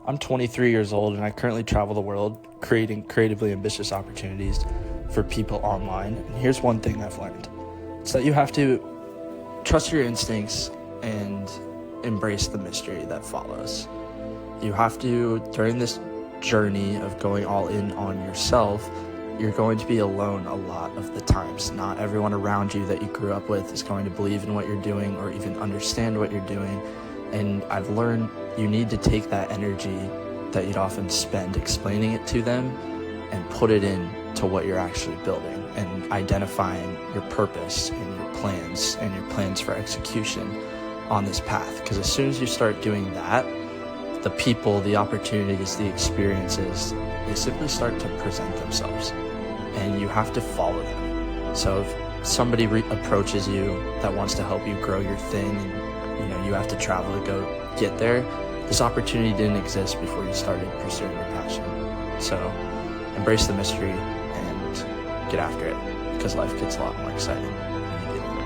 I'm 23 years old and I currently travel the world creating creatively ambitious opportunities for people online. And here's one thing I've learned. It's that you have to trust your instincts and embrace the mystery that follows. You have to, during this journey of going all in on yourself, you're going to be alone a lot of the times. Not everyone around you that you grew up with is going to believe in what you're doing or even understand what you're doing. And I've learned you need to take that energy that you'd often spend explaining it to them and put it into what you're actually building and identifying your purpose and your plans for execution on this path. Because as soon as you start doing that, the people, the opportunities, the experiences, they simply start to present themselves and you have to follow them. So if somebody approaches you that wants to help you grow your thing and you have to travel to go get there, this opportunity didn't exist before you started pursuing your passion. So embrace the mystery and get after it, because life gets a lot more exciting when you do that.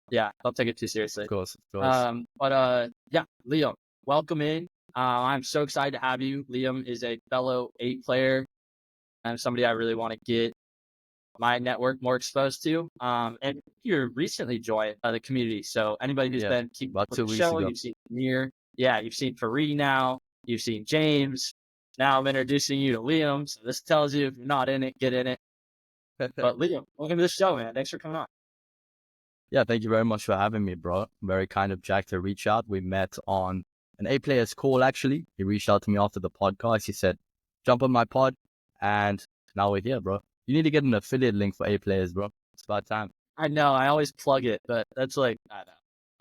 Yeah, don't take it too seriously. Of course. Yeah, Liam, welcome in. I'm so excited to have you. Liam is a fellow 8 player and somebody I really want to get my network more exposed to. And you're recently joined the community. So anybody who's been keeping about up with 2 the weeks show, ago. you've seen Amir. Yeah, you've seen Fareed now. You've seen James. Now I'm introducing you to Liam. So this tells you if you're not in it, get in it. But Liam, welcome to the show, man. Thanks for coming on. Yeah, thank you very much for having me, bro. Very kind of Jack to reach out. We met on an 8 players call, actually. He reached out to me after the podcast. He said, jump on my pod. And now we're here, bro. You need to get an affiliate link for 8 players, bro. It's about time. I know, I always plug it, but that's like, I know.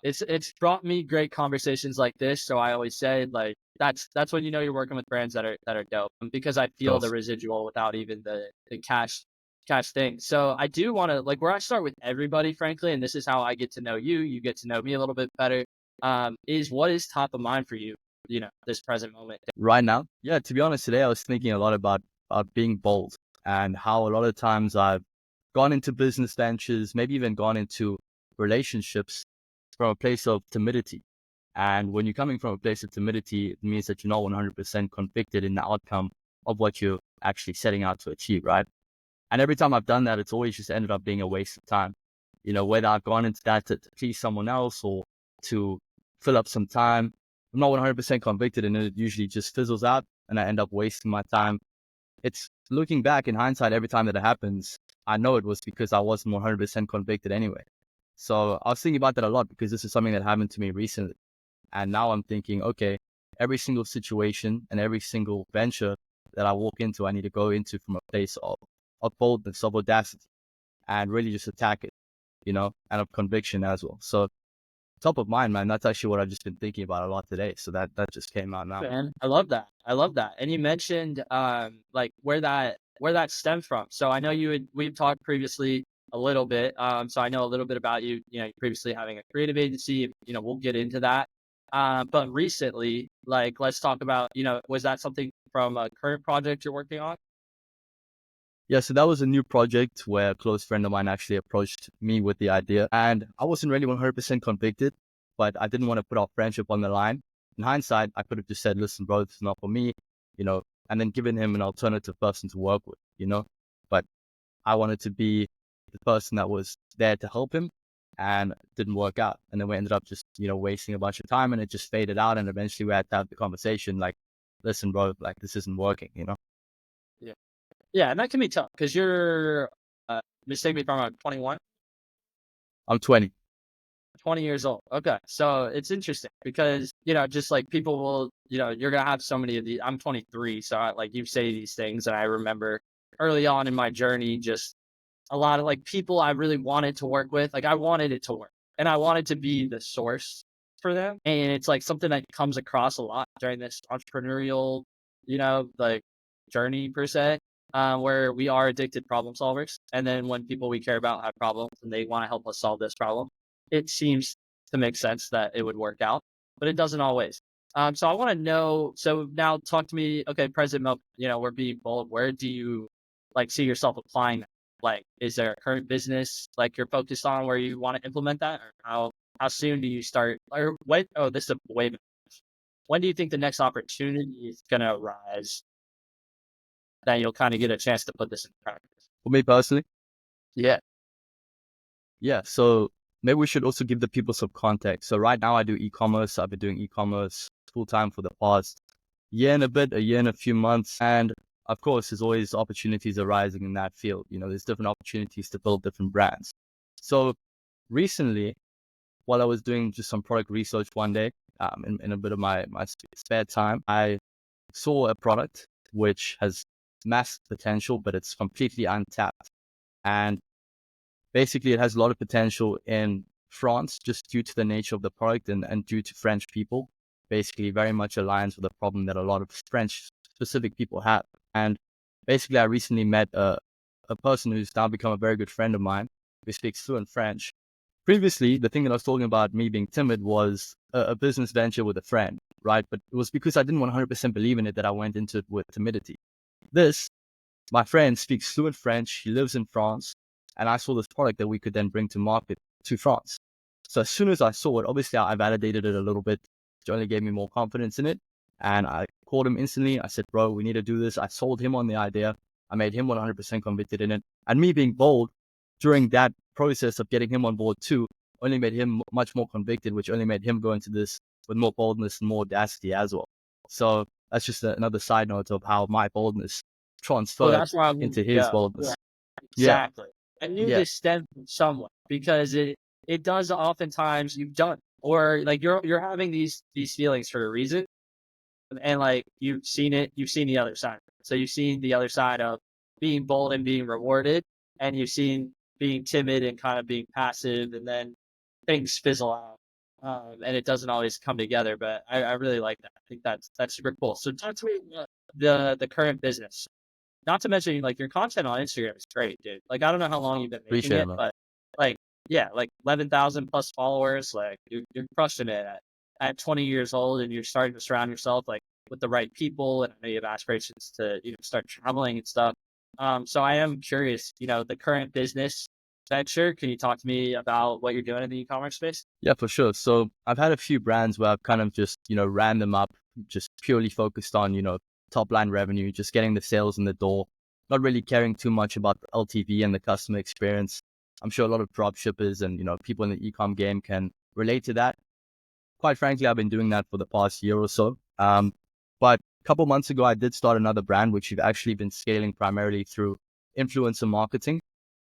It's brought me great conversations like this. So I always say, like, that's when you're working with brands that are dope, because I feel the residual without even the cash thing. So I do want to, like, where I start with everybody, frankly, and this is how I get to know you, you get to know me a little bit better, is what is top of mind for you, this present moment. Right now? Yeah, to be honest, today I was thinking a lot about being bold and how a lot of times I've gone into business ventures, maybe even gone into relationships from a place of timidity. And when you're coming from a place of timidity, it means that you're not 100% convicted in the outcome of what you're actually setting out to achieve, right? And every time I've done that, it's always just ended up being a waste of time. Whether I've gone into that to please someone else or to fill up some time, I'm not 100% convicted, and it usually just fizzles out and I end up wasting my time. It's looking back in hindsight, every time that it happens, I know it was because I wasn't 100% convicted anyway. So I was thinking about that a lot because this is something that happened to me recently. And now I'm thinking, okay, every single situation and every single venture that I walk into, I need to go into from a place of boldness, of audacity, and really just attack it, and of conviction as well. So top of mind, man, that's actually what I've just been thinking about a lot today. So that just came out now. Man, I love that. And you mentioned like where that stemmed from. So I know we've talked previously a little bit. So I know a little bit about you, previously having a creative agency, we'll get into that. But recently, like, let's talk about, was that something from a current project you're working on? Yeah, so that was a new project where a close friend of mine actually approached me with the idea, and I wasn't really 100% convicted, but I didn't want to put our friendship on the line. In hindsight, I could have just said, listen, bro, this is not for me, and then given him an alternative person to work with, but I wanted to be the person that was there to help him, and it didn't work out. And then we ended up just, wasting a bunch of time, and it just faded out. And eventually we had to have the conversation like, listen, bro, like, this isn't working, Yeah. Yeah. And that can be tough because you're, mistake me if I'm 21. I'm 20. 20 years old. Okay. So it's interesting because, just like people will, you're going to have so many of these. I'm 23. So like you say these things. And I remember early on in my journey, just a lot of like people I really wanted to work with. Like I wanted it to work and I wanted to be the source for them. And it's like something that comes across a lot during this entrepreneurial, like journey per se, where we are addicted problem solvers. And then when people we care about have problems and they want to help us solve this problem, it seems to make sense that it would work out, but it doesn't always. So I want to know. So now, talk to me. Okay, President Milk. We're being bold. Where do you like see yourself applying that? Like, is there a current business like you're focused on where you want to implement that, or how soon do you start? Or what? Oh, this is a way. When do you think the next opportunity is gonna arise that you'll kind of get a chance to put this in practice? For me personally, Yeah. yeah. So maybe we should also give the people some context. So right now I do e-commerce. I've been doing e-commerce full time for the past year and a bit, a year and a few months. And of course, there's always opportunities arising in that field. There's different opportunities to build different brands. So recently, while I was doing just some product research one day, in a bit of my spare time, I saw a product which has massive potential, but it's completely untapped. And basically, it has a lot of potential in France just due to the nature of the product and due to French people. Basically, very much aligns with a problem that a lot of French specific people have. And basically, I recently met a person who's now become a very good friend of mine who speaks fluent French. Previously, the thing that I was talking about me being timid was a business venture with a friend, right? But it was because I didn't 100% believe in it that I went into it with timidity. This, my friend speaks fluent French. He lives in France. And I saw this product that we could then bring to market to France. So as soon as I saw it, obviously I validated it a little bit, which only gave me more confidence in it. And I called him instantly. I said, bro, we need to do this. I sold him on the idea. I made him 100% convicted in it. And me being bold during that process of getting him on board too, only made him much more convicted, which only made him go into this with more boldness and more audacity as well. So that's just another side note of how my boldness Well, transferred that's where I'm into gonna his go. boldness. Yeah, Exactly. I knew yeah, this stemmed from someone because it does oftentimes you've done or like you're having these feelings for a reason and like you've seen the other side. So you've seen the other side of being bold and being rewarded, and you've seen being timid and kind of being passive, and then things fizzle out. And it doesn't always come together, but I really like that. I think that's super cool. So talk to me about the current business. Not to mention, like, your content on Instagram is great, dude. Like, I don't know how long you've been making appreciate it, it, man. but like, yeah, like 11,000 plus followers. Like, you're crushing it at 20 years old, and you're starting to surround yourself like with the right people. And I know you have aspirations to start traveling and stuff. So I am curious. The current business venture. Can you talk to me about what you're doing in the e-commerce space? Yeah, for sure. So I've had a few brands where I've kind of just, ran them up, just purely focused on, top line revenue, just getting the sales in the door, not really caring too much about the LTV and the customer experience. I'm sure a lot of drop shippers and, people in the e-com game can relate to that. Quite frankly, I've been doing that for the past year or so. But a couple months ago, I did start another brand, which we've actually been scaling primarily through influencer marketing.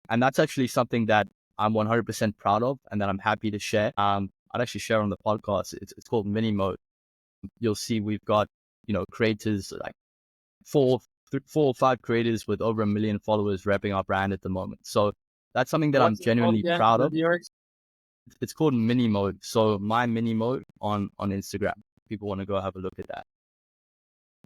And that's actually something that I'm 100% proud of and that I'm happy to share. I'd actually share on the podcast. It's called Mini Mode. You'll see we've got, creators like four or five creators with over 1 million followers repping our brand at the moment. So that's something that I'm What's it called genuinely again? proud The of. viewers? It's called Mini Mode. So my Mini Mode on Instagram. People want to go have a look at that.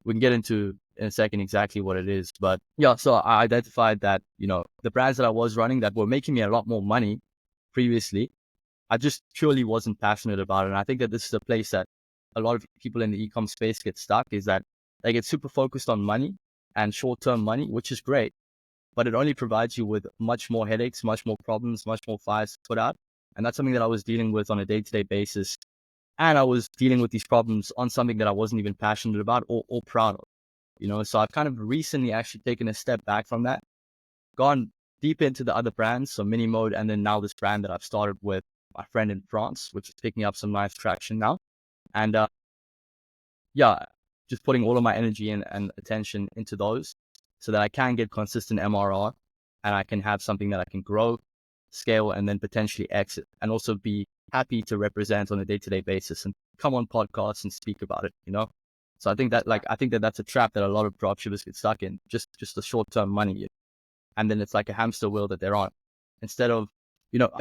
We can get into in a second exactly what it is. But yeah, so I identified that, the brands that I was running that were making me a lot more money previously, I just purely wasn't passionate about it. And I think that this is a place that a lot of people in the e-com space get stuck, is that they get super focused on money and short-term money, which is great, but it only provides you with much more headaches, much more problems, much more fires to put out. And that's something that I was dealing with on a day-to-day basis. And I was dealing with these problems on something that I wasn't even passionate about or proud of, So I've kind of recently actually taken a step back from that, gone deep into the other brands, so Mini Mode, and then now this brand that I've started with my friend in France, which is picking up some nice traction now. And yeah, just putting all of my energy and attention into those so that I can get consistent MRR and I can have something that I can grow, scale, and then potentially exit, and also be happy to represent on a day-to-day basis and come on podcasts and speak about it. So I think that that's a trap that a lot of dropshippers get stuck in, just the short-term money. And then it's like a hamster wheel that they're on. Instead of,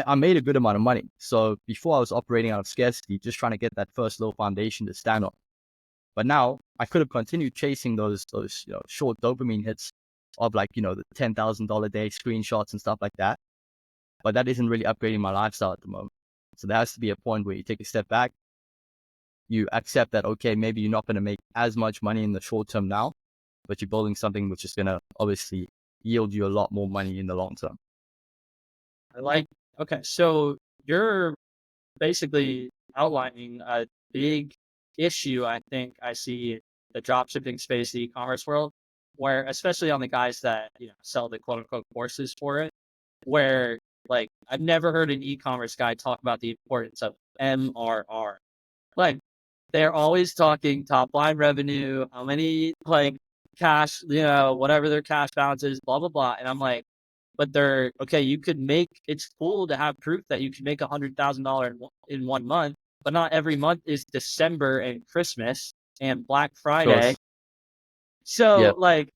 I made a good amount of money. So before I was operating out of scarcity, just trying to get that first little foundation to stand on. But now I could have continued chasing those short dopamine hits of like, the $10,000 day screenshots and stuff like that. But that isn't really upgrading my lifestyle at the moment. So there has to be a point where you take a step back, you accept that, okay, maybe you're not going to make as much money in the short term now, but you're building something which is going to obviously yield you a lot more money in the long term. Okay, so you're basically outlining a big issue I think I see the dropshipping space, the e-commerce world, where especially on the guys that sell the quote unquote courses for it, where like I've never heard an e-commerce guy talk about the importance of MRR. Like they're always talking top line revenue, how many like cash, whatever their cash balance is, blah blah blah. And I'm like, but they're okay. You could make it's cool to have proof that you can make $100,000 in 1 month, but not every month is December and Christmas and Black Of Friday. course. Yeah. So like,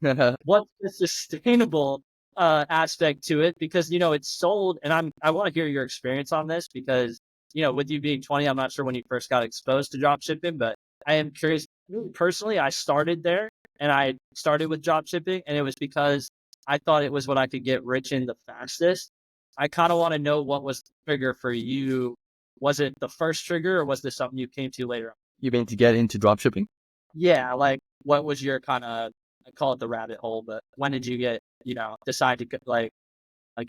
what's the sustainable aspect to it? Because it's sold, and I want to hear your experience on this because with you being 20, I'm not sure when you first got exposed to drop shipping, but I am curious. Personally, I started there and I started with drop shipping, and it was because I thought it was what I could get rich in the fastest. I kind of want to know what was the trigger for you. Was it the first trigger, or was this something you came to later on? You mean to get into dropshipping? Yeah, like what was your kind of, I call it the rabbit hole, but when did you get, decide to get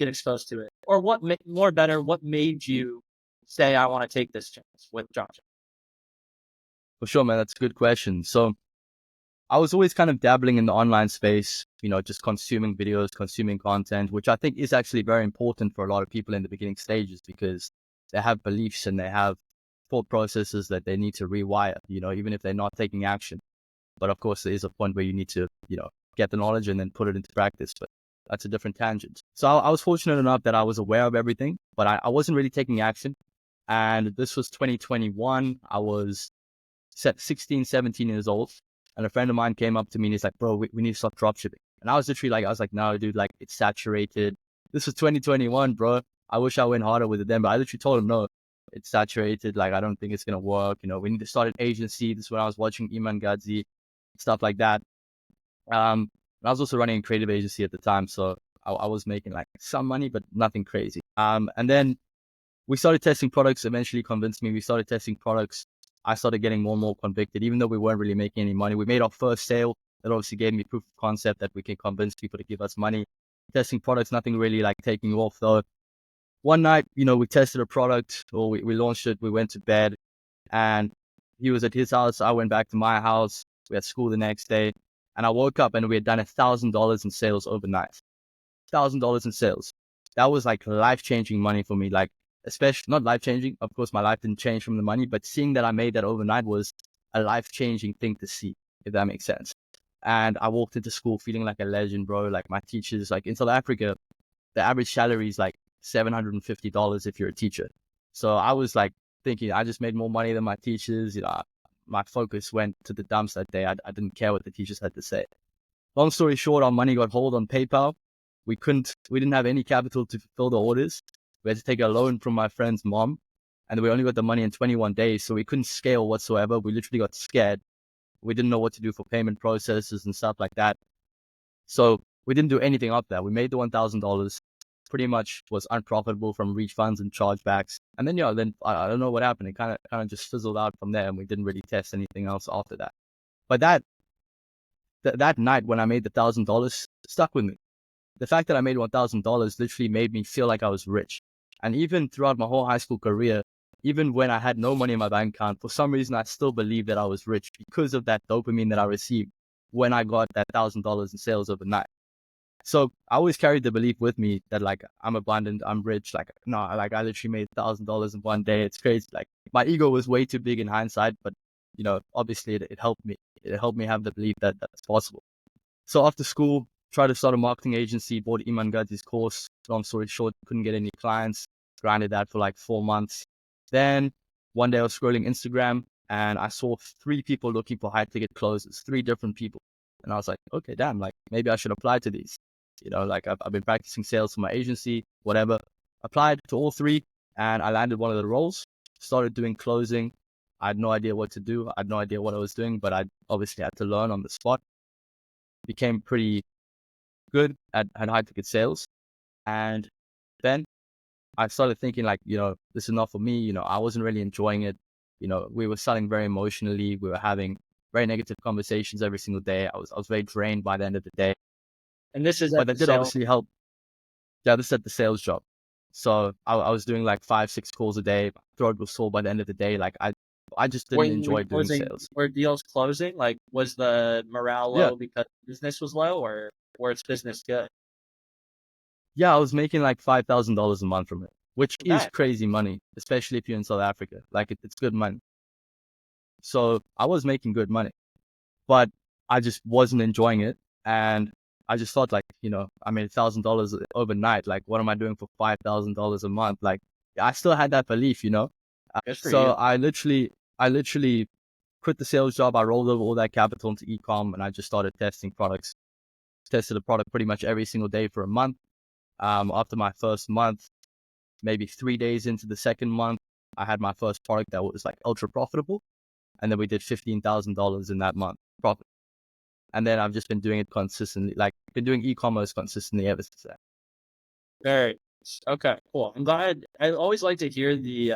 exposed to it? Or what, more better, what made you say, I want to take this chance with dropshipping? For sure, man. That's a good question. So I was always kind of dabbling in the online space, just consuming videos, consuming content, which I think is actually very important for a lot of people in the beginning stages because they have beliefs and they have thought processes that they need to rewire, even if they're not taking action. But of course, there is a point where you need to, get the knowledge and then put it into practice. But that's a different tangent. So I was fortunate enough that I was aware of everything, but I wasn't really taking action. And this was 2021. I was 16, 17 years old. And a friend of mine came up to me and he's like, bro, we need to stop dropshipping. And I was literally like, no, dude, like it's saturated. This was 2021, bro. I wish I went harder with it then, but I literally told him, no, it's saturated. Like, I don't think it's going to work. We need to start an agency. This is when I was watching Iman Gadzi, stuff like that. I was also running a creative agency at the time. So I was making like some money, but nothing crazy. And then we started testing products, eventually convinced me. We started testing products. I started getting more and more convicted, even though we weren't really making any money. We made our first sale. That obviously gave me proof of concept that we can convince people to give us money. Testing products, nothing really like taking off though. One night, we tested a product or we launched it. We went to bed and he was at his house. I went back to my house. We had school the next day and I woke up and we had done $1,000 in sales overnight. $1,000 in sales. That was like life-changing money for me. Like, especially not life-changing. Of course, my life didn't change from the money, but seeing that I made that overnight was a life-changing thing to see, if that makes sense. And I walked into school feeling like a legend, bro. Like my teachers, like in South Africa, the average salary is like $750 if you're a teacher. So I was like thinking, I just made more money than my teachers. My focus went to the dumps that day. I didn't care what the teachers had to say. Long story short, our money got hold on PayPal. We didn't have any capital to fulfill the orders. We had to take a loan from my friend's mom, and we only got the money in 21 days. So we couldn't scale whatsoever. We literally got scared. We didn't know what to do for payment processes and stuff like that. So we didn't do anything up there. We made the $1,000, pretty much was unprofitable from refunds and chargebacks. And then, then I don't know what happened. It kind of just fizzled out from there, and we didn't really test anything else after that. But that night when I made the $1,000 stuck with me. The fact that I made $1,000 literally made me feel like I was rich. And even throughout my whole high school career, even when I had no money in my bank account, for some reason, I still believed that I was rich because of that dopamine that I received when I got that $1,000 in sales overnight. So I always carried the belief with me that like, I'm abundant, I'm rich. Like, no, like I literally made $1,000 in one day. It's crazy. Like my ego was way too big in hindsight, but obviously it helped me. It helped me have the belief that that's possible. So after school, tried to start a marketing agency, bought Iman Gadzi's course. Long story short, couldn't get any clients. Grinded that for like 4 months. Then one day I was scrolling Instagram and I saw 3 people looking for high ticket closes, 3 different people. And I was like, okay, damn, like maybe I should apply to these. Like I've been practicing sales for my agency, whatever. Applied to all 3 and I landed one of the roles, started doing closing. I had no idea what to do. I had no idea what I was doing, but I obviously had to learn on the spot. Became pretty good at high ticket sales. And then I started thinking like, this is not for me. I wasn't really enjoying it. We were selling very emotionally. We were having very negative conversations every single day. I was very drained by the end of the day. And this is But at that the did sale. obviously help. Yeah, this is at the sales job. So I was doing like 5-6 calls a day. My throat was sore by the end of the day. Like I just Were didn't you enjoy doing closing? sales. Were deals closing? Like, was the morale Yeah. low because business was low, or it's business good? Yeah, I was making like $5,000 a month from it, which is Okay, crazy money, especially if you're in South Africa. Like it's good money. So I was making good money, but I just wasn't enjoying it. And I just thought like, I made $1,000 overnight. Like, what am I doing for $5,000 a month? Like, I still had that belief. good for So you. I literally quit the sales job. I rolled over all that capital into e-com and I just started testing products. Tested a product pretty much every single day for a month. After my first month, maybe 3 days into the second month, I had my first product that was like ultra profitable. And then we did $15,000 in that month profit. And then I've just been doing it consistently, like been doing e-commerce consistently ever since then. Very okay. Cool. I'm glad. I always like to hear the.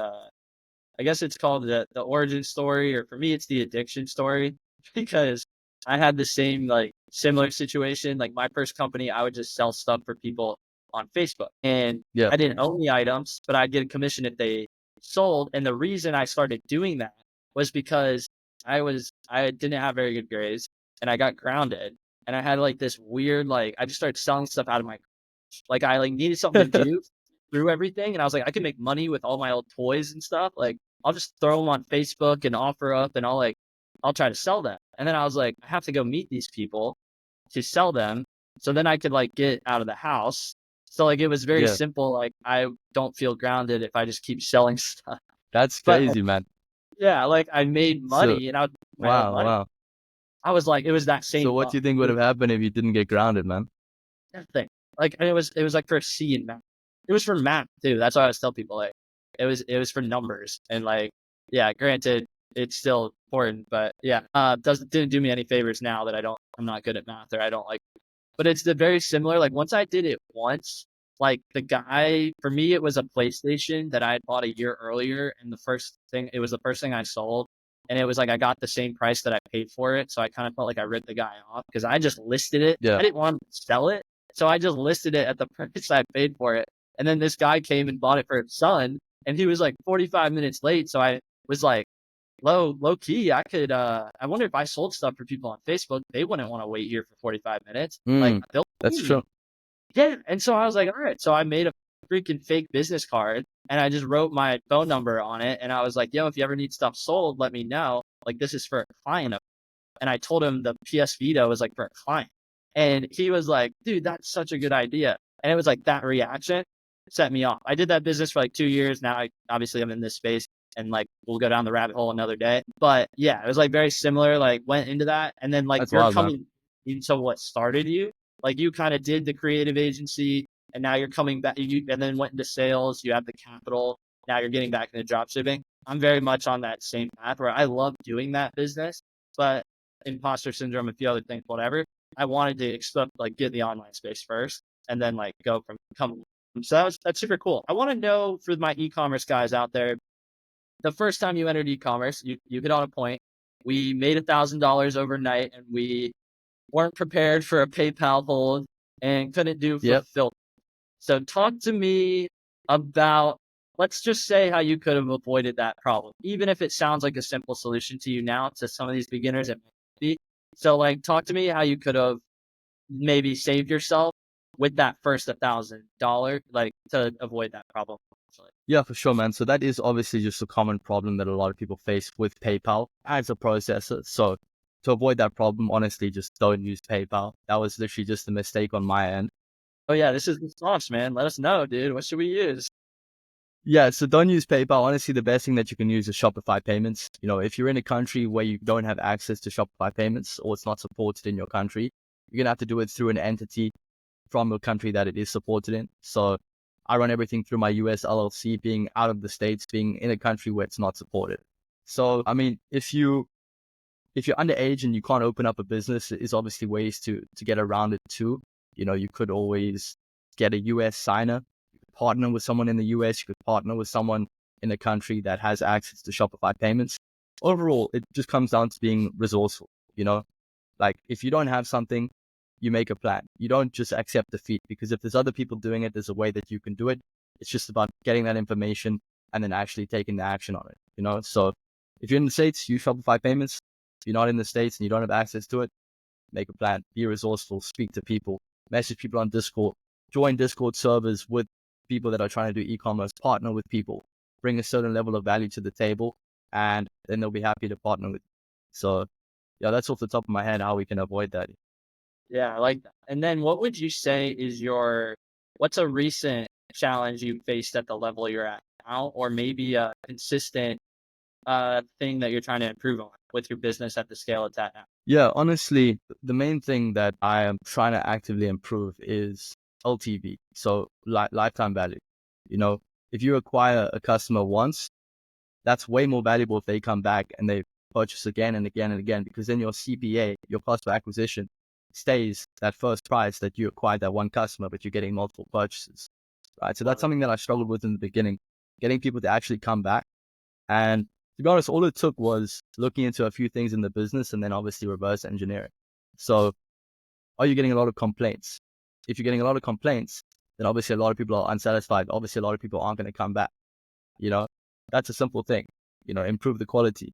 I guess it's called the origin story, or for me, it's the addiction story, because I had the same like similar situation. Like my first company, I would just sell stuff for people on Facebook, and Yeah. I didn't own the items, but I'd get a commission if they sold. And the reason I started doing that was because I didn't have very good grades, and I got grounded, and I had like this weird like I just started selling stuff out of my like I like needed something to do through everything, and I was like I could make money with all my old toys and stuff. Like I'll just throw them on Facebook and offer up, and I'll try to sell them. And then I was like, I have to go meet these people to sell them. So then I could like get out of the house. So like it was very Yeah. simple. Like I don't feel grounded if I just keep selling stuff. That's But crazy, man. yeah, like I made So, money and I was making my own wow, money. wow. I was like, it was that So same what do you think would have happened if you didn't get grounded, man? thing. Like and it was like for C and math. It was for math too. That's why I always tell people like it was for numbers and like yeah, granted it's still important, but yeah, didn't do me any favors now that I'm not good at math or I don't like but it's the very similar like once I did it once, like the guy for me it was a PlayStation that I had bought a year earlier and it was the first thing I sold and it was like I got the same price that I paid for it, so I kind of felt like I ripped the guy off because I just listed it. Yeah. I didn't want to sell it, so I just listed it at the price I paid for it. And then this guy came and bought it for his son, and he was like 45 minutes late. So I was like, low key, I could, I wonder if I sold stuff for people on Facebook, they wouldn't want to wait here for 45 minutes. Like, they'll That's pay true. me. Yeah. And so I was like, all right. So I made a freaking fake business card and I just wrote my phone number on it. And I was like, yo, if you ever need stuff sold, let me know. Like, this is for a client. And I told him the PS Vita was like for a client. And he was like, dude, that's such a good idea. And it was like that reaction set me off. I did that business for like 2 years. Now I'm in this space and like we'll go down the rabbit hole another day. But yeah, it was like very similar, like went into that. And then like That's you're wild, man. coming into what started you. Like you kind of did the creative agency and now you're coming back and then went into sales, you have the capital. Now you're getting back into drop shipping. I'm very much on that same path where I love doing that business, but imposter syndrome, a few other things, whatever. I wanted to like get the online space first and then like go from come. So that's super cool. I want to know for my e-commerce guys out there, the first time you entered e-commerce, you hit on a point. We made $1,000 overnight and we weren't prepared for a PayPal hold and couldn't do Yep. fulfillment. So talk to me about, let's just say how you could have avoided that problem, even if it sounds like a simple solution to you now. To some of these beginners, it might be. So like, talk to me how you could have maybe saved yourself with that first $1,000, like to avoid that problem. Yeah, for sure, man. So that is obviously just a common problem that a lot of people face with PayPal as a processor. So to avoid that problem, honestly, just don't use PayPal. That was literally just a mistake on my end. Oh yeah, this is the sauce, man. Let us know, dude. What should we use? Yeah, so don't use PayPal. Honestly, the best thing that you can use is Shopify payments. If you're in a country where you don't have access to Shopify payments or it's not supported in your country, you're going to have to do it through an entity from a country that it is supported in. So I run everything through my US LLC, being out of the States, being in a country where it's not supported. So, I mean, if you're underage and you can't open up a business, there's obviously ways to get around it too. You could always get a US signer, partner with someone in the US, you could partner with someone in a country that has access to Shopify payments. Overall, it just comes down to being resourceful, you know? Like if you don't have something, you make a plan. You don't just accept defeat, because if there's other people doing it, there's a way that you can do it. It's just about getting that information and then actually taking the action on it, you know? So if you're in the States, use Shopify payments. If you're not in the States and you don't have access to it, make a plan, be resourceful, speak to people, message people on Discord, join Discord servers with people that are trying to do e-commerce, partner with people, bring a certain level of value to the table, and then they'll be happy to partner with you. So yeah, that's off the top of my head how we can avoid that. Yeah, I like that. And then what would you say is what's a recent challenge you faced at the level you're at now, or maybe a consistent thing that you're trying to improve on with your business at the scale it's at now? Yeah, honestly, the main thing that I am trying to actively improve is LTV. So lifetime value. You know, if you acquire a customer once, that's way more valuable if they come back and they purchase again and again and again, because then your CPA, your cost of acquisition, stays that first price that you acquired that one customer, but you're getting multiple purchases, right? So that's something that I struggled with in the beginning, getting people to actually come back. And to be honest, all it took was looking into a few things in the business and then obviously reverse engineering. So are you getting a lot of complaints? If you're getting a lot of complaints, then obviously a lot of people are unsatisfied. Obviously a lot of people aren't going to come back. You know, that's a simple thing. You know, improve the quality,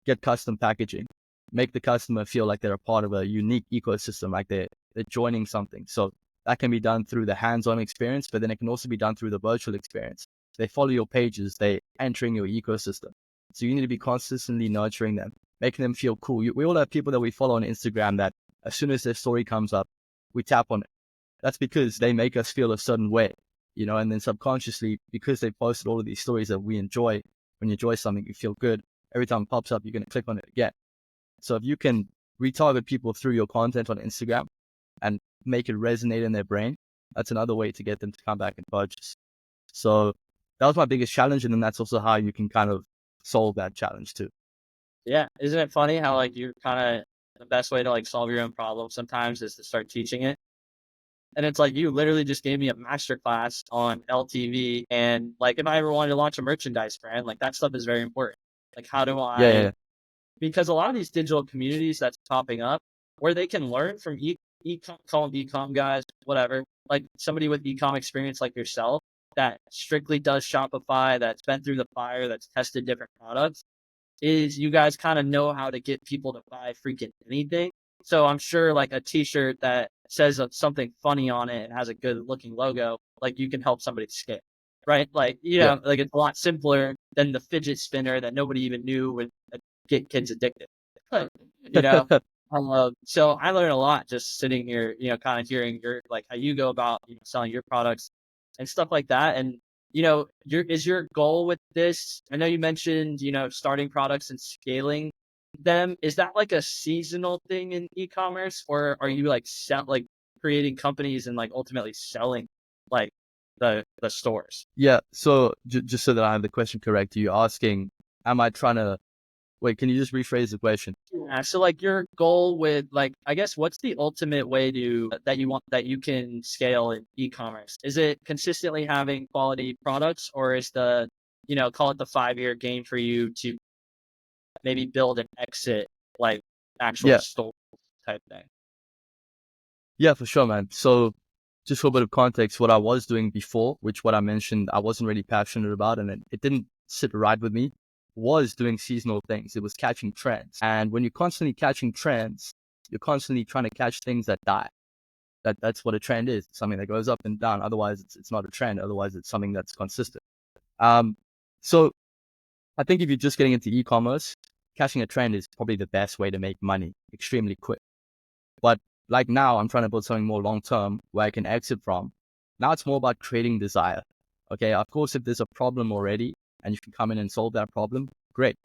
get custom packaging, make the customer feel like they're a part of a unique ecosystem, like they're joining something. So that can be done through the hands-on experience, but then it can also be done through the virtual experience. They follow your pages, they entering your ecosystem. So you need to be consistently nurturing them, making them feel cool. We all have people that we follow on Instagram that as soon as their story comes up, we tap on it. That's because they make us feel a certain way, you know, and then subconsciously, because they posted all of these stories that we enjoy, when you enjoy something, you feel good. Every time it pops up, you're going to click on it again. So if you can retarget people through your content on Instagram and make it resonate in their brain, that's another way to get them to come back and purchase. So that was my biggest challenge. And then that's also how you can kind of solve that challenge too. Yeah. Isn't it funny how like you're kind of the best way to like solve your own problem sometimes is to start teaching it? And it's like you literally just gave me a masterclass on LTV. And like if I ever wanted to launch a merchandise brand, like that stuff is very important. Like how do Yeah, I, because a lot of these digital communities that's popping up where they can learn from call them e-com guys, whatever, like somebody with e-com experience like yourself that strictly does Shopify, that's been through the fire, that's tested different products, is you guys kind of know how to get people to buy freaking anything. So I'm sure like a t-shirt that says something funny on it and has a good looking logo, like you can help somebody scale, right? Like, you yeah, know, like it's a lot simpler than the fidget spinner that nobody even knew would get kids addicted, you know? yeah. So I learned a lot just sitting here, you know, kind of hearing your, like how you go about, you know, selling your products and stuff like that. And, you know, is your goal with this? I know you mentioned, you know, starting products and scaling them. Is that like a seasonal thing in e-commerce, or are you like creating companies and like ultimately selling like the stores? Yeah. So just so that I have the question correct, you're asking, am I trying to, wait, can you just rephrase the question? Yeah, so like your goal with like, I guess what's the ultimate way to that you can scale in e-commerce? Is it consistently having quality products, or is the, you know, call it the 5-year game for you to maybe build and exit like actual Yeah. store type thing? Yeah, for sure, man. So just for a bit of context, what I was doing before, which what I mentioned, I wasn't really passionate about, and it didn't sit right with me, was doing seasonal things. It was catching trends. And when you're constantly catching trends, you're constantly trying to catch things that die. That's what a trend is. It's something that goes up and down. Otherwise, it's not a trend. Otherwise, it's something that's consistent. Um, so I think if you're just getting into e-commerce, catching a trend is probably the best way to make money extremely quick. But like now, I'm trying to build something more long term where I can exit from. Now it's more about creating desire. Okay, of course, if there's a problem already and you can come in and solve that problem, great.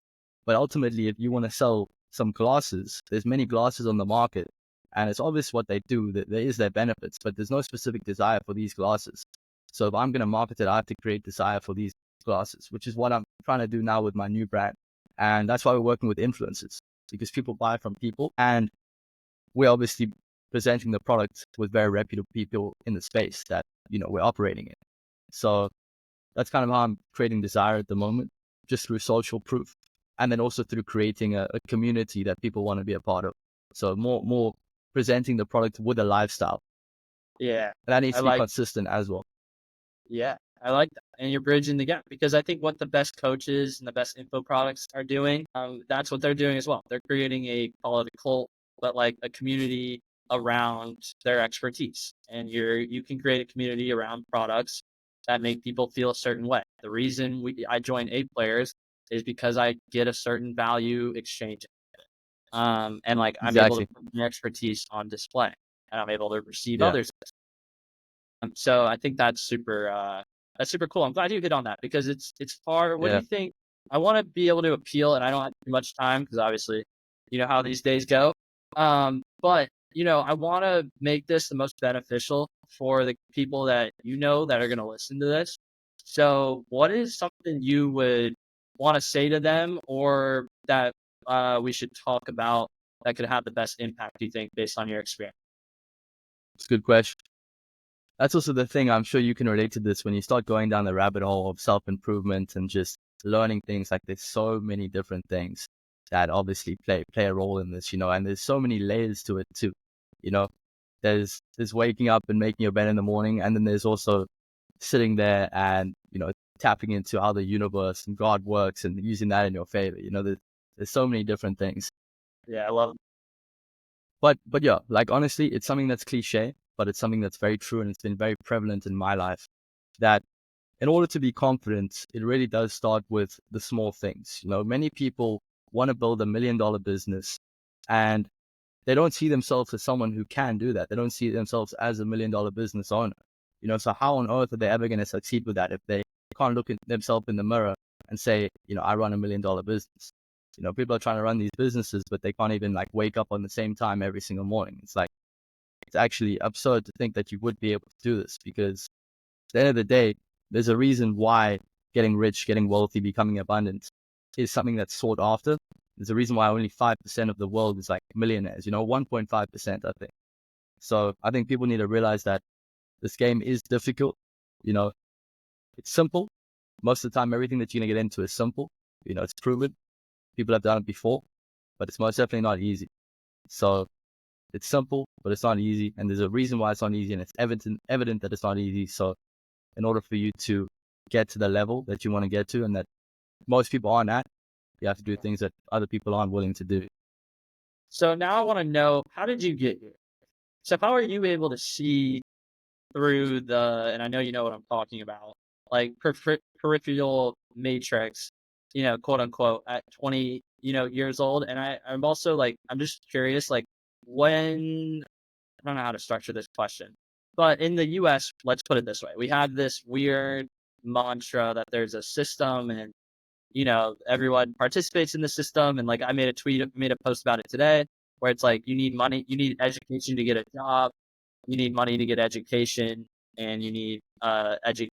But ultimately, if you want to sell some glasses, there's many glasses on the market, and it's obvious what they do, that there is their benefits, but there's no specific desire for these glasses. So if I'm going to market it, I have to create desire for these glasses, which is what I'm trying to do now with my new brand. And that's why we're working with influencers, because people buy from people, and we're obviously presenting the product with very reputable people in the space that, you know, we're operating in. So That's kind of how I'm creating desire at the moment, just through social proof. And then also through creating a community that people want to be a part of. So more presenting the product with a lifestyle. Yeah. And that needs I to be like consistent as well. Yeah, I like that. And you're bridging the gap because I think what the best coaches and the best info products are doing, that's what they're doing as well. They're creating call it a cult, but like a community around their expertise. And you can create a community around products that make people feel a certain way. The reason I join A players is because I get a certain value exchange. And like I'm able to Exactly. put my expertise on display and I'm able to receive Yeah. others. So I think that's super cool. I'm glad you hit on that because it's far. What do Yeah. you think? I want to be able to appeal, and I don't have too much time because obviously, you know how these days go. But I want to make this the most beneficial for the people that that are going to listen to this. So, what is something you would want to say to them, or that we should talk about that could have the best impact? You think, based on your experience? It's a good question. That's also the thing. I'm sure you can relate to this when you start going down the rabbit hole of self-improvement and just learning things. Like there's so many different things that obviously play a role in this, and there's so many layers to it too. You know, there's waking up and making your bed in the morning, and then there's also sitting there and tapping into how the universe and God works and using that in your favor. There's so many different things. Yeah, I love. But yeah, like honestly, it's something that's cliche, but it's something that's very true and it's been very prevalent in my life. That in order to be confident, it really does start with the small things. Many people want to build $1 million business and they don't see themselves as someone who can do that. They don't see themselves as $1 million business owner. So how on earth are they ever going to succeed with that if they can't look at themselves in the mirror and say, I run $1 million business? People are trying to run these businesses, but they can't even like wake up on the same time every single morning. It's like, it's actually absurd to think that you would be able to do this because at the end of the day, there's a reason why getting rich, getting wealthy, becoming abundant is something that's sought after. There's a reason why only 5% of the world is like millionaires, 1.5%, I think. So I think people need to realize that this game is difficult. It's simple. Most of the time, everything that you're going to get into is simple. It's proven. People have done it before, but it's most definitely not easy. So it's simple, but it's not easy. And there's a reason why it's not easy. And it's evident that it's not easy. So in order for you to get to the level that you want to get to and that most people aren't at, you have to do things that other people aren't willing to do. So now I want to know, how did you get here? So how are you able to see through and I know you know what I'm talking about, like peripheral matrix, quote unquote, at 20, years old. And I'm also like, I'm just curious, like when, I don't know how to structure this question, but in the US, let's put it this way. We have this weird mantra that there's a system and, everyone participates in the system. And like, I made a post about it today where it's like, you need money, you need education to get a job, you need money to get education, and you need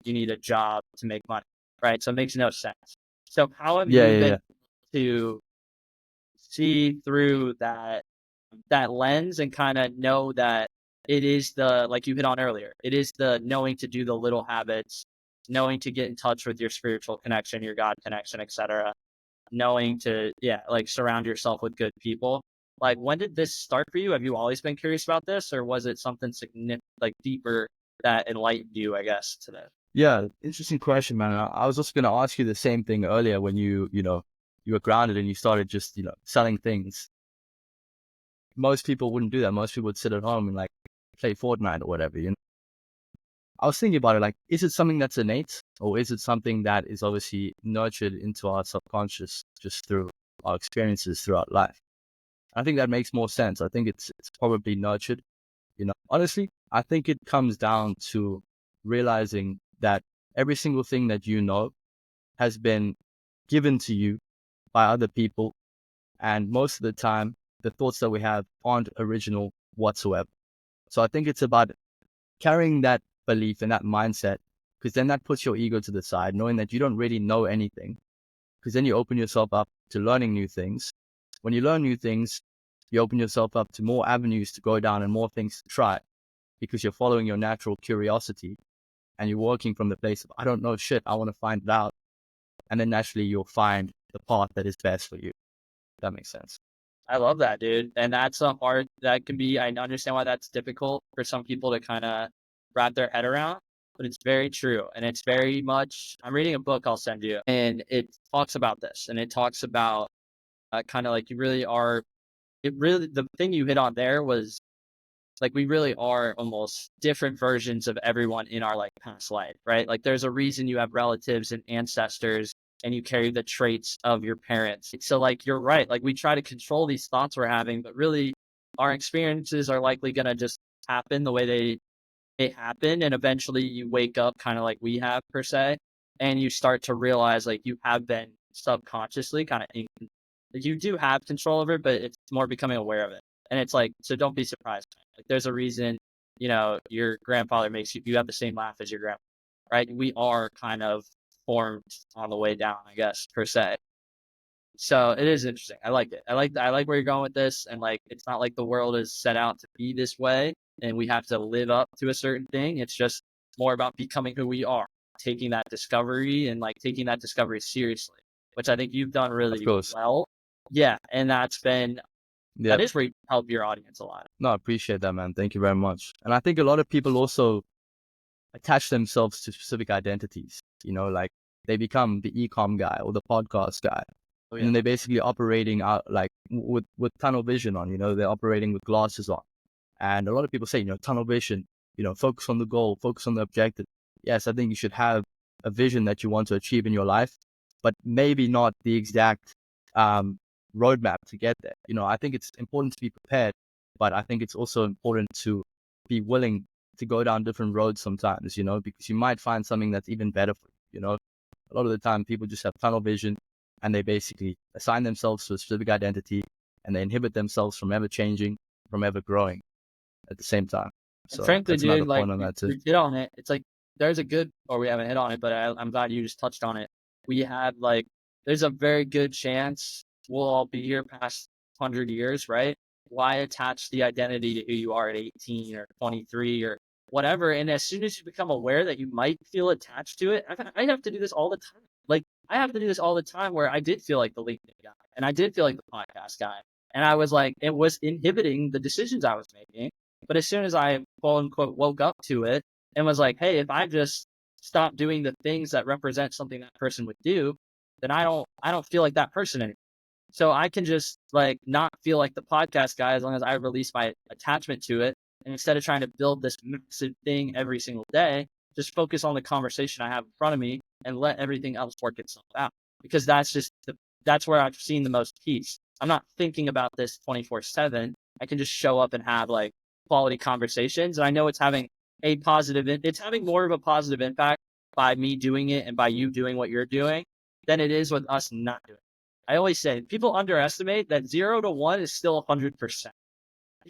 you need a job to make money, right? So it makes no sense. So how have Yeah, you yeah, been yeah. to see through that lens and kind of know that it is like you hit on earlier, it is the knowing to do the little habits, knowing to get in touch with your spiritual connection, your God connection, etc., knowing to like surround yourself with good people. Like, when did this start for you? Have you always been curious about this, or was it something significant, like deeper, that enlightened you, I guess, today? Yeah, interesting question, man. I was also going to ask you the same thing earlier when you were grounded and you started just, selling things. Most people wouldn't do that. Most people would sit at home and like play Fortnite or whatever. I was thinking about it, like, is it something that's innate or is it something that is obviously nurtured into our subconscious just through our experiences throughout life? I think that makes more sense. I think it's probably nurtured. Honestly, I think it comes down to realizing that every single thing that you know has been given to you by other people. And most of the time, the thoughts that we have aren't original whatsoever. So I think it's about carrying that belief and that mindset, because then that puts your ego to the side, knowing that you don't really know anything, because then you open yourself up to learning new things. When you learn new things, you open yourself up to more avenues to go down and more things to try, because you're following your natural curiosity. and you're working from the place of, I don't know shit, I want to find it out. And then naturally you'll find the path that is best for you. If that makes sense. I love that, dude. And that's a hard, that can be, I understand why that's difficult for some people to kind of wrap their head around, but it's very true. And it's very much, I'm reading a book I'll send you, and it talks about this. And it talks about kind of like you really are, the thing you hit on there was like, we really are almost different versions of everyone in our like past life, right? Like there's a reason you have relatives and ancestors and you carry the traits of your parents. So like, you're right. Like we try to control these thoughts we're having, but really our experiences are likely going to just happen the way they happen. And eventually you wake up kind of like we have per se, and you start to realize like you have been subconsciously kind of like you do have control over it, but it's more becoming aware of it. And it's like, so don't be surprised. Like there's a reason, you know, your grandfather makes you have the same laugh as your grandpa, right? We are kind of formed on the way down, I guess, per se. So it is interesting. I like it. I like where you're going with this. And like, it's not like the world is set out to be this way and we have to live up to a certain thing. It's just more about becoming who we are, taking that discovery and like taking that discovery seriously, which I think you've done really well. Yeah. And that's been, that is where you help your audience a lot. No, I appreciate that, man. Thank you very much. And I think a lot of people also attach themselves to specific identities, you know, like they become the e-com guy or the podcast guy. Oh, yeah. And they're basically operating out like with tunnel vision on, you know, they're operating with glasses on. And a lot of people say, you know, tunnel vision, you know, focus on the goal, focus on the objective. Yes, I think you should have a vision that you want to achieve in your life, but maybe not the exact roadmap to get there. You know, I think it's important to be prepared, but I think it's also important to be willing to go down different roads sometimes, you know, because you might find something that's even better for you. You know, a lot of the time people just have tunnel vision and they basically assign themselves to a specific identity and they inhibit themselves from ever changing, from ever growing at the same time. So and frankly, dude, like we hit on it. It's like there's a good, or we haven't hit on it, but I'm glad you just touched on it. We have like, there's a very good chance we'll all be here past 100 years, right? Why attach the identity to who you are at 18 or 23 or whatever? And as soon as you become aware that you might feel attached to it, I have to do this all the time. Like I have to do this all the time where I did feel like the LinkedIn guy and I did feel like the podcast guy. And I was like, it was inhibiting the decisions I was making. But as soon as I quote unquote woke up to it and was like, hey, if I just stop doing the things that represent something that person would do, then I don't feel like that person anymore. So I can just like not feel like the podcast guy as long as I release my attachment to it. And instead of trying to build this massive thing every single day, just focus on the conversation I have in front of me and let everything else work itself out. Because that's where I've seen the most peace. I'm not thinking about this 24/7. I can just show up and have like quality conversations. And I know it's having it's having more of a positive impact by me doing it and by you doing what you're doing than it is with us not doing it. I always say people underestimate that 0 to 1 is still 100%.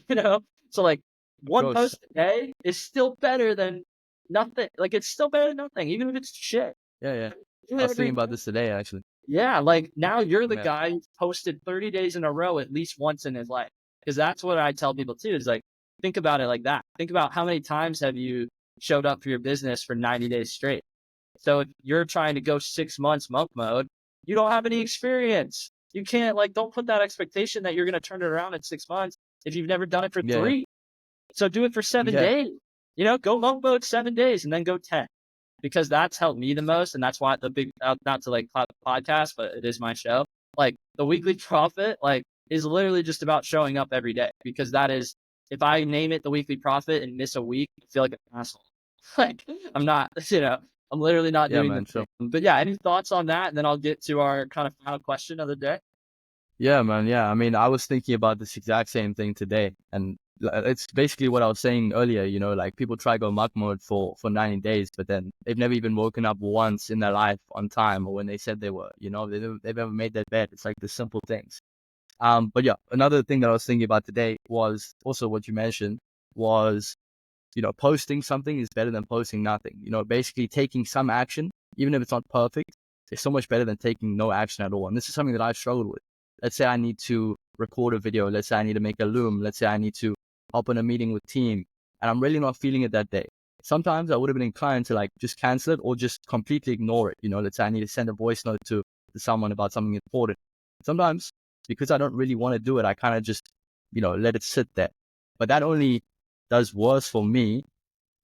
You know, so like one post a day is still better than nothing. Like it's still better than nothing, even if it's shit. Yeah. I was thinking about this today, actually. Yeah, like now you're the guy who posted 30 days in a row at least once in his life. Because that's what I tell people too, is like, think about it like that. Think about how many times have you showed up for your business for 90 days straight. So if you're trying to go 6 months monk mode, you don't have any experience. You can't like, don't put that expectation that you're going to turn it around in 6 months if you've never done it for 3. So do it for 7 days, you know, go monk mode 7 days and then go 10, because that's helped me the most. And that's why the big, not to like podcast, but it is my show. Like the weekly profit, like is literally just about showing up every day, because that is, if I name it the weekly profit and miss a week, I feel like an asshole. Like I'm not, you know, I'm literally not doing the thing. But yeah, any thoughts on that? And then I'll get to our kind of final question of the day. Yeah, man. Yeah. I mean, I was thinking about this exact same thing today. And it's basically what I was saying earlier, you know, like people try to go monk mode for 90 days, but then they've never even woken up once in their life on time or when they said they were, you know, they've never made that bed. It's like the simple things. But yeah, another thing that I was thinking about today was also what you mentioned was, you know, posting something is better than posting nothing. You know, basically taking some action, even if it's not perfect, is so much better than taking no action at all. And this is something that I've struggled with. Let's say I need to record a video. Let's say I need to make a loom. Let's say I need to hop on a meeting with team, and I'm really not feeling it that day. sometimes I would have been inclined to like just cancel it or just completely ignore it. Let's say I need to send a voice note to someone about something important. Sometimes because I don't really want to do it, I kind of just, let it sit there. But that only does worse for me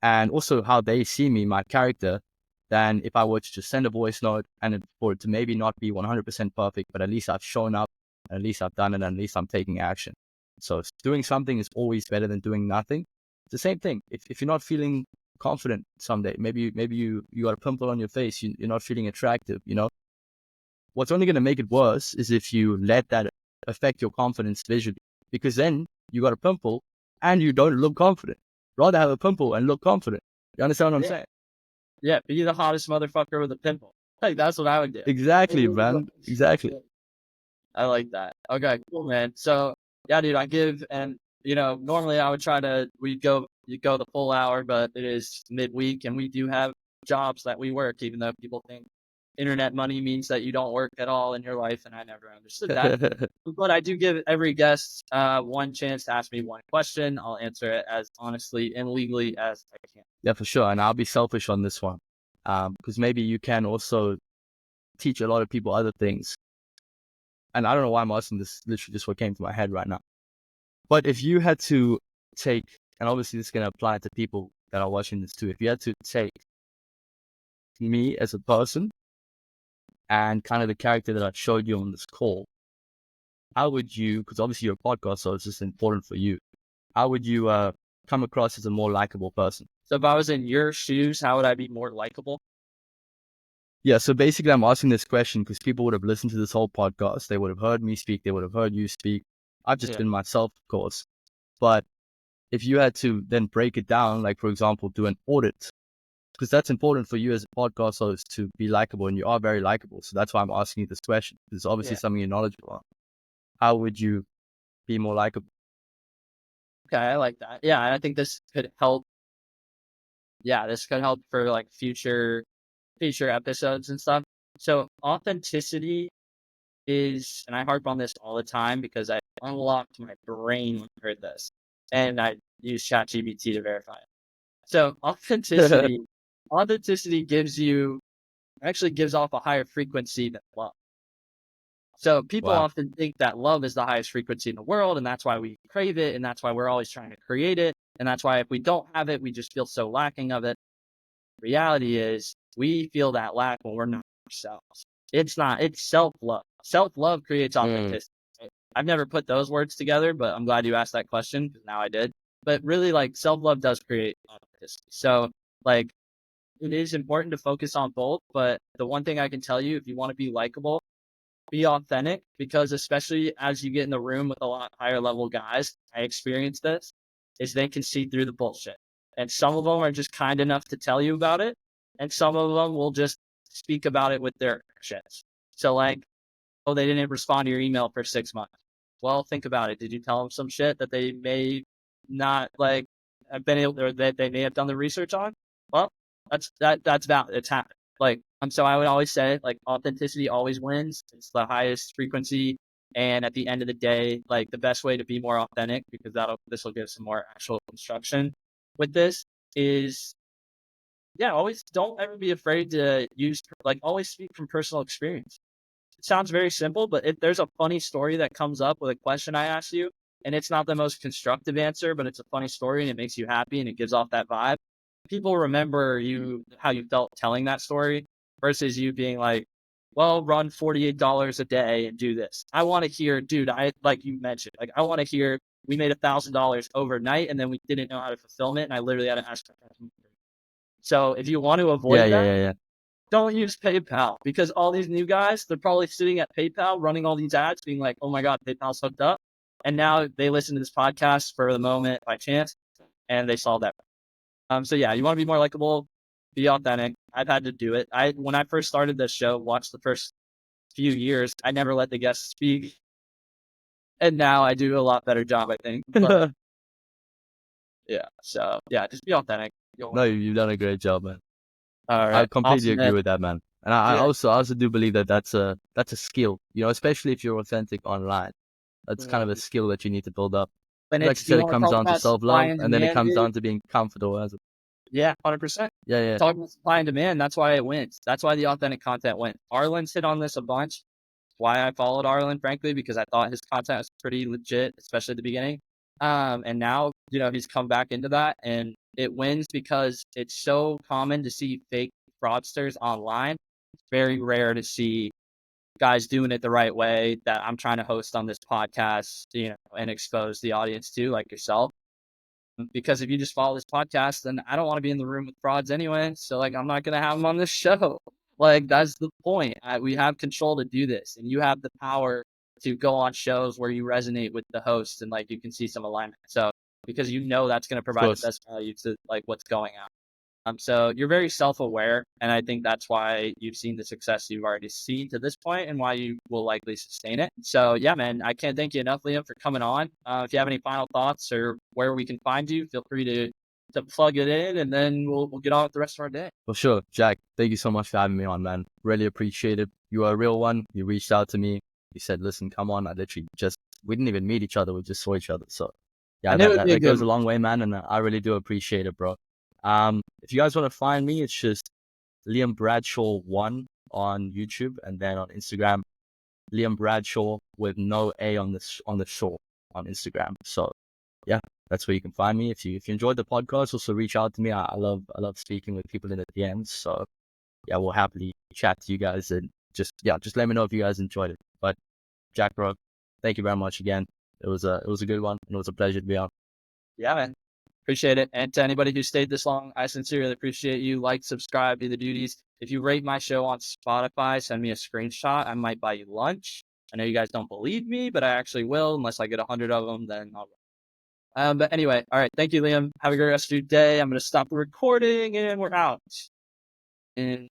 and also how they see me, my character, than if I were to just send a voice note and for it to maybe not be 100% perfect, but at least I've shown up, and at least I've done it, and at least I'm taking action. So doing something is always better than doing nothing. It's the same thing. If you're not feeling confident someday, maybe you got a pimple on your face, you're not feeling attractive, what's only going to make it worse is if you let that affect your confidence visually, because then you got a pimple and you don't look confident. Rather have a pimple and look confident. You understand what I'm saying? Yeah, be the hottest motherfucker with a pimple. Like, that's what I would do. Exactly, man. Exactly. I like that. Okay, cool, man. So, yeah, dude, I give, and, normally I would try to, you go the full hour, but it is midweek, and we do have jobs that we work, even though people think internet money means that you don't work at all in your life, and I never understood that. But I do give every guest one chance to ask me one question. I'll answer it as honestly and legally as I can. Yeah, for sure. And I'll be selfish on this one, because maybe you can also teach a lot of people other things. And I don't know why I'm asking this, literally just what came to my head right now. But if you had to take, and obviously this is going to apply to people that are watching this too, if you had to take me as a person and kind of the character that I showed you on this call, how would you, because obviously you're a podcast, so it's just important for you, how would you come across as a more likable person? So if I was in your shoes, how would I be more likable? Yeah, so basically I'm asking this question because people would have listened to this whole podcast. They would have heard me speak. They would have heard you speak. I've just been myself, of course. But if you had to then break it down, like, for example, do an audit, because that's important for you as a podcast host to be likable, and you are very likable. So that's why I'm asking you this question. It's obviously something you're knowledgeable on. How would you be more likable? Okay, I like that. Yeah, and I think this could help. Yeah, this could help for like future episodes and stuff. So authenticity is, and I harp on this all the time because I unlocked my brain when I heard this, and I use ChatGPT to verify it. So authenticity actually gives off a higher frequency than love. So people often think that love is the highest frequency in the world, and that's why we crave it, and that's why we're always trying to create it, and that's why if we don't have it, we just feel so lacking of it. Reality is we feel that lack when we're not ourselves. It's self-love. Self-love creates authenticity. I've never put those words together, but I'm glad you asked that question because now I did. But really, like, self-love does create authenticity. So, like, it is important to focus on both. But the one thing I can tell you, if you want to be likable, be authentic, because especially as you get in the room with a lot higher level guys, I experienced this, is they can see through the bullshit. And some of them are just kind enough to tell you about it. And some of them will just speak about it with their actions. So like, oh, they didn't respond to your email for 6 months. Well, think about it. Did you tell them some shit that they may not like have been able, or that they may have done the research on? Well, that's valid. It's happened. Like, so I would always say, like, authenticity always wins. It's the highest frequency. And at the end of the day, like, the best way to be more authentic, because this will give some more actual instruction with this, is, yeah, always don't ever be afraid to always speak from personal experience. It sounds very simple, but if there's a funny story that comes up with a question I ask you, and it's not the most constructive answer, but it's a funny story and it makes you happy and it gives off that vibe, people remember how you felt telling that story versus you being like, well, run $48 a day and do this. I want to hear, dude, like you mentioned, like, I want to hear we made $1,000 overnight and then we didn't know how to fulfill it. And I literally had to ask. So if you want to avoid that, don't use PayPal, because all these new guys, they're probably sitting at PayPal running all these ads being like, oh my God, PayPal's hooked up. And now they listen to this podcast for the moment by chance and they solve that. So yeah, you want to be more likable, be authentic. I've had to do it. When I first started this show, watched the first few years, I never let the guests speak. And now I do a lot better job, I think. But, yeah. So yeah, just be authentic. No, you've done a great job, man. All right. I completely Awesome, agree with that, man. And I also do believe that that's a skill, especially if you're authentic online. That's kind of a skill that you need to build up. And Like you said, it comes down to supply self-love, and and then it demand, comes dude? down to being comfortable as Yeah, 100%. Yeah, yeah. Talking about supply and demand, that's why it wins. That's why the authentic content wins. Arlen's hit on this a bunch. Why I followed Arlen, frankly, because I thought his content was pretty legit, especially at the beginning. And now, he's come back into that, and it wins because it's so common to see fake fraudsters online. It's very rare to see guys doing it the right way that I'm trying to host on this podcast, and expose the audience to, like yourself. Because if you just follow this podcast, then I don't want to be in the room with frauds anyway. So like, I'm not going to have them on this show. Like, that's the point. We have control to do this, and you have the power to go on shows where you resonate with the host and like you can see some alignment. So because that's going to Of provide the course. best value to like what's going on. So you're very self-aware, and I think that's why you've seen the success you've already seen to this point, and why you will likely sustain it. So yeah, man, I can't thank you enough, Liam, for coming on. If you have any final thoughts or where we can find you, feel free to plug it in, and then we'll get on with the rest of our day. For sure. Jack, thank you so much for having me on, man. Really appreciate it. You are a real one. You reached out to me. You said, listen, come on. We didn't even meet each other. We just saw each other. So yeah, I knew it'd be a that good goes a one. long way, man. And I really do appreciate it, bro. If you guys want to find me, it's just Liam Bradshaw 1 on YouTube, and then on Instagram, Liam Bradshaw with no A on the shore on Instagram. So yeah, that's where you can find me. If you enjoyed the podcast, also reach out to me. I love speaking with people in the DMs. So yeah, we'll happily chat to you guys, and just let me know if you guys enjoyed it. But Jack, bro, thank you very much again. It was a good one, and it was a pleasure to be on. Yeah, man. Appreciate it. And to anybody who stayed this long, I sincerely appreciate you. Like, subscribe, do the duties. If you rate my show on Spotify, send me a screenshot. I might buy you lunch. I know you guys don't believe me, but I actually will. Unless I get 100 of them, then I'll. But anyway, all right. Thank you, Liam. Have a great rest of your day. I'm going to stop the recording, and we're out. And